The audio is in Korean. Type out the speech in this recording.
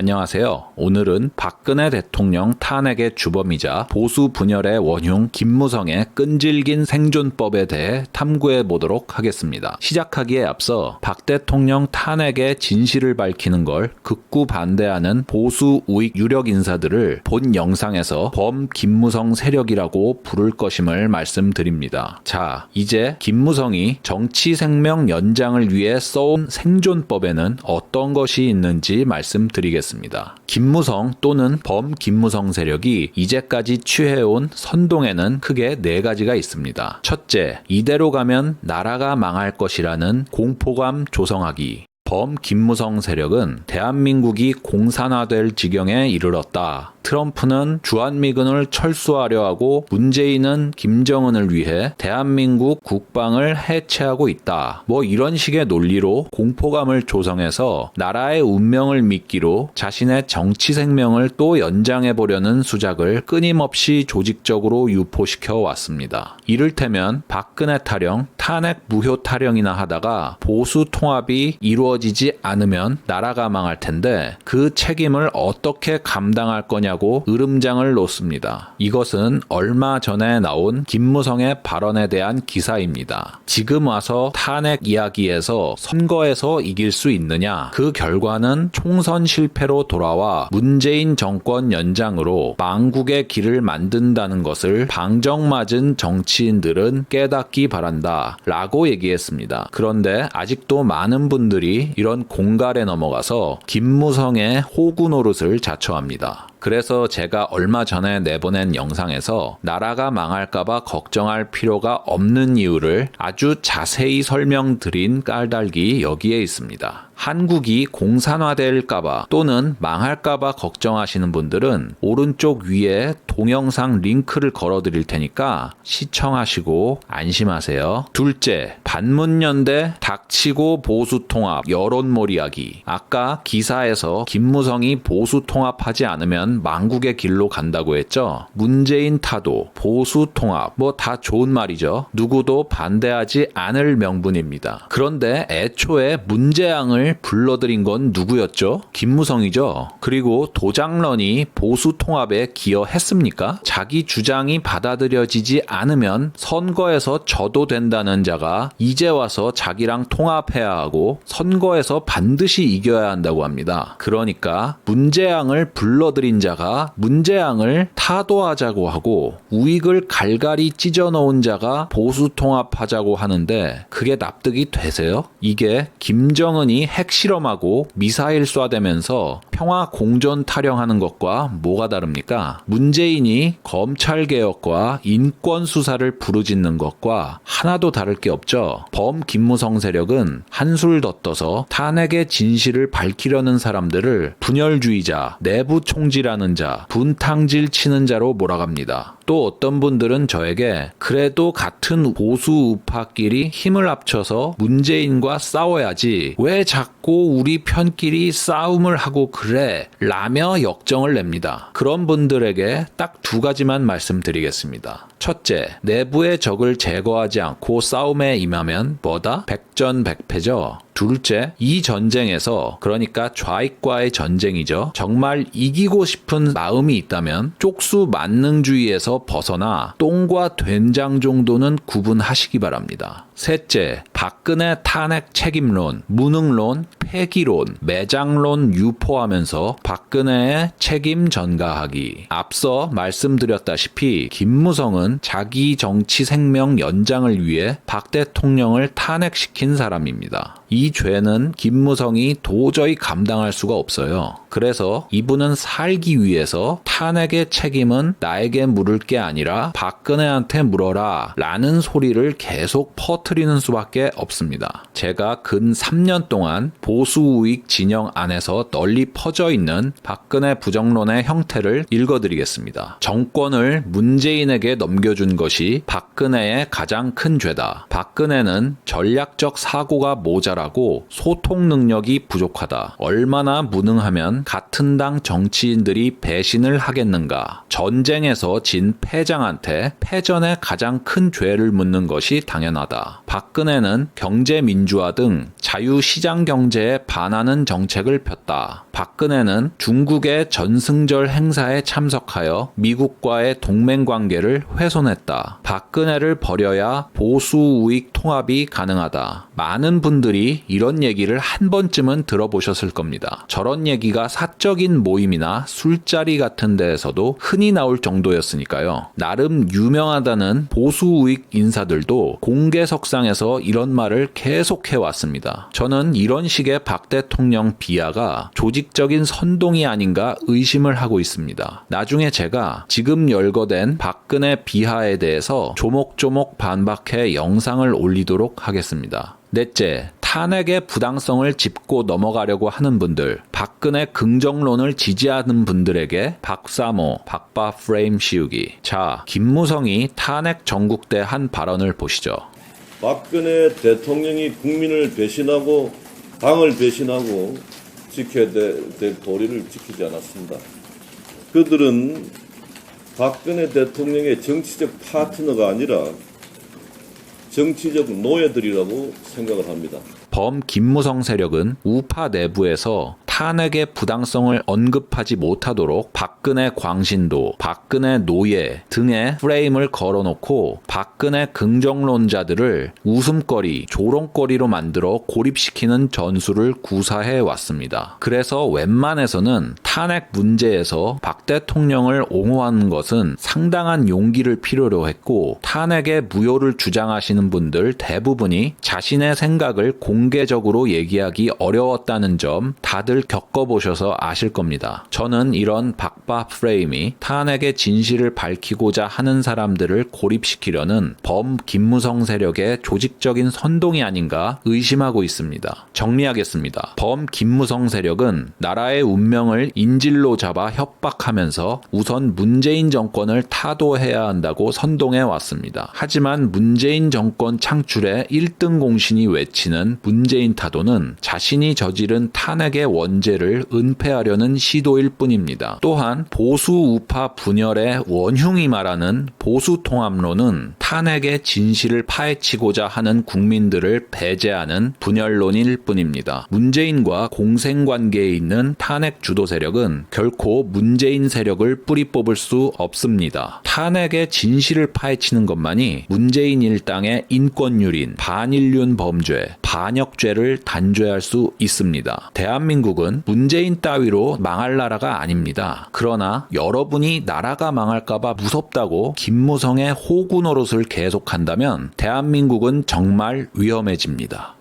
안녕하세요. 오늘은 박근혜 대통령 탄핵의 주범이자 보수 분열의 원흉 김무성의 끈질긴 생존법에 대해 탐구해 보도록 하겠습니다. 시작하기에 앞서 박 대통령 탄핵의 진실을 밝히는 걸 극구 반대하는 보수 우익 유력 인사들을 본 영상에서 범 김무성 세력이라고 부를 것임을 말씀드립니다. 자, 이제 김무성이 정치 생명 연장을 위해 써온 생존법에는 어떤 것이 있는지 말씀드리겠습니다. 김무성 또는 범 김무성 세력이 이제까지 취해온 선동에는 크게 4가지가 있습니다. 첫째, 이대로 가면 나라가 망할 것이라는 공포감 조성하기. 범 김무성 세력은 대한민국이 공산화될 지경에 이르렀다. 트럼프는 주한미군을 철수하려 하고 문재인은 김정은을 위해 대한민국 국방을 해체하고 있다. 이런 식의 논리로 공포감을 조성해서 나라의 운명을 미끼로 자신의 정치 생명을 또 연장해 보려는 수작을 끊임없이 조직적으로 유포시켜 왔습니다. 이를테면 박근혜 타령, 탄핵 무효 타령이나 하다가 보수 통합이 이루어지지 않으면 나라가 망할 텐데 그 책임을 어떻게 감당할 거냐고 으름장을 놓습니다. 이것은 얼마 전에 나온 김무성의 발언에 대한 기사입니다. 지금 와서 탄핵 이야기에서 선거에서 이길 수 있느냐? 그 결과는 총선 실패로 돌아와 문재인 정권 연장으로 망국의 길을 만든다는 것을 방정맞은 정치인들은 깨닫기 바란다 라고 얘기했습니다. 그런데 아직도 많은 분들이 이런 공갈에 넘어가서 김무성의 호구 노릇을 자처합니다. 그래서 제가 얼마 전에 내보낸 영상에서 나라가 망할까봐 걱정할 필요가 없는 이유를 아주 자세히 설명드린 깔달기 여기에 있습니다. 한국이 공산화될까봐 또는 망할까봐 걱정하시는 분들은 오른쪽 위에 동영상 링크를 걸어드릴 테니까 시청하시고 안심하세요. 둘째, 반문연대 닥치고 보수통합 여론몰이하기. 아까 기사에서 김무성이 보수통합하지 않으면 망국의 길로 간다고 했죠. 문재인 타도 보수통합 다 좋은 말이죠. 누구도 반대하지 않을 명분입니다. 그런데 애초에 문재양을 불러들인 건 누구였죠? 김무성이죠. 그리고 도장런이 보수 통합에 기여했습니까? 자기 주장이 받아들여지지 않으면 선거에서 져도 된다는 자가 이제 와서 자기랑 통합해야 하고 선거에서 반드시 이겨야 한다고 합니다. 그러니까 문재양을 불러들인 자가 문재양을 타도하자고 하고 우익을 갈갈이 찢어놓은 자가 보수 통합하자고 하는데 그게 납득이 되세요? 이게 김정은이 핵실험하고 미사일 쏴대면서 평화 공존 타령하는 것과 뭐가 다릅니까? 문재인이 검찰개혁과 인권수사를 부르짖는 것과 하나도 다를 게 없죠. 범 김무성 세력은 한술 더 떠서 탄핵의 진실을 밝히려는 사람들을 분열주의자, 내부 총질하는 자, 분탕질 치는 자로 몰아갑니다. 또 어떤 분들은 저에게 그래도 같은 보수 우파끼리 힘을 합쳐서 문재인과 싸워야지 왜 자꾸 우리 편끼리 싸움을 하고 그래? 라며 역정을 냅니다. 그런 분들에게 딱 2가지만 말씀드리겠습니다. 첫째, 내부의 적을 제거하지 않고 싸움에 임하면 백전백패죠. 둘째, 이 전쟁에서 그러니까 좌익과의 전쟁이죠. 정말 이기고 싶은 마음이 있다면 쪽수 만능주의에서 벗어나 똥과 된장 정도는 구분하시기 바랍니다. 셋째, 박근혜 탄핵 책임론, 무능론, 폐기론, 매장론 유포하면서 박근혜의 책임 전가하기. 앞서 말씀드렸다시피 김무성은 자기 정치 생명 연장을 위해 박 대통령을 탄핵시킨 사람입니다. 이 죄는 김무성이 도저히 감당할 수가 없어요. 그래서 이분은 살기 위해서 탄핵의 책임은 나에게 물을 게 아니라 박근혜한테 물어라 라는 소리를 계속 퍼뜨리는 수밖에 없습니다. 제가 근 3년 동안 보수 우익 진영 안에서 널리 퍼져 있는 박근혜 부정론의 형태를 읽어드리겠습니다. 정권을 문재인에게 넘겨준 것이 박근혜의 가장 큰 죄다. 박근혜는 전략적 사고가 모자라 적절하고 소통 능력이 부족하다. 얼마나 무능하면 같은 당 정치인들이 배신을 하겠는가. 전쟁에서 진 패장한테 패전의 가장 큰 죄를 묻는 것이 당연하다. 박근혜는 경제민주화 등 자유시장 경제에 반하는 정책을 폈다. 박근혜는 중국의 전승절 행사에 참석하여 미국과의 동맹관계를 훼손했다. 박근혜를 버려야 보수 우익 통합이 가능하다. 많은 분들이 이런 얘기를 한 번쯤은 들어보셨을 겁니다. 저런 얘기가 사적인 모임이나 술자리 같은 데에서도 흔히 나올 정도였으니까요. 나름 유명하다는 보수 우익 인사들도 공개석상에서 이런 말을 계속해왔습니다. 저는 이런 식의 박 대통령 비하가 조직적인 선동이 아닌가 의심을 하고 있습니다. 나중에 제가 지금 열거된 박근혜 비하에 대해서 조목조목 반박해 영상을 올리도록 하겠습니다. 넷째, 탄핵의 부당성을 짚고 넘어가려고 하는 분들, 박근혜 긍정론을 지지하는 분들에게 박사모, 박바 프레임 씌우기. 자, 김무성이 탄핵 전국대 한 발언을 보시죠. 박근혜 대통령이 국민을 배신하고 당을 배신하고 지켜야 될 도리를 지키지 않았습니다. 그들은 박근혜 대통령의 정치적 파트너가 아니라 정치적 노예들이라고 생각을 합니다. 범 김무성 세력은 우파 내부에서 탄핵의 부당성을 언급하지 못하도록 박근혜 광신도, 박근혜 노예 등의 프레임을 걸어놓고 박근혜 긍정론자들을 웃음거리, 조롱거리로 만들어 고립시키는 전술을 구사해 왔습니다. 그래서 웬만해서는 탄핵 문제에서 박 대통령을 옹호하는 것은 상당한 용기를 필요로 했고, 탄핵의 무효를 주장하시는 분들 대부분이 자신의 생각을 공개적으로 얘기하기 어려웠다는 점 다들 겪어보셔서 아실 겁니다. 저는 이런 박바 프레임이 탄핵의 진실을 밝히고자 하는 사람들을 고립시키려는 범 김무성 세력의 조직적인 선동이 아닌가 의심하고 있습니다. 정리하겠습니다. 범 김무성 세력은 나라의 운명을 인질로 잡아 협박하면서 우선 문재인 정권을 타도해야 한다고 선동해 왔습니다. 하지만 문재인 정권 창출의 1등 공신이 외치는 문재인 타도는 자신이 저지른 탄핵의 원죄를 은폐하려는 시도일 뿐입니다. 또한 보수 우파 분열의 원흉이 말하는 보수 통합론은 탄핵의 진실을 파헤치고자 하는 국민들을 배제하는 분열론일 뿐입니다. 문재인과 공생관계에 있는 탄핵 주도 세력은 결코 문재인 세력을 뿌리 뽑을 수 없습니다. 탄핵의 진실을 파헤치는 것만이 문재인 일당의 인권유린, 반인륜 범죄, 반역죄를 단죄할 수 있습니다. 대한민국은 문재인 따위로 망할 나라가 아닙니다. 그러나 여러분이 나라가 망할까봐 무섭다고 김무성의 호구 노릇을 계속한다면 대한민국은 정말 위험해집니다.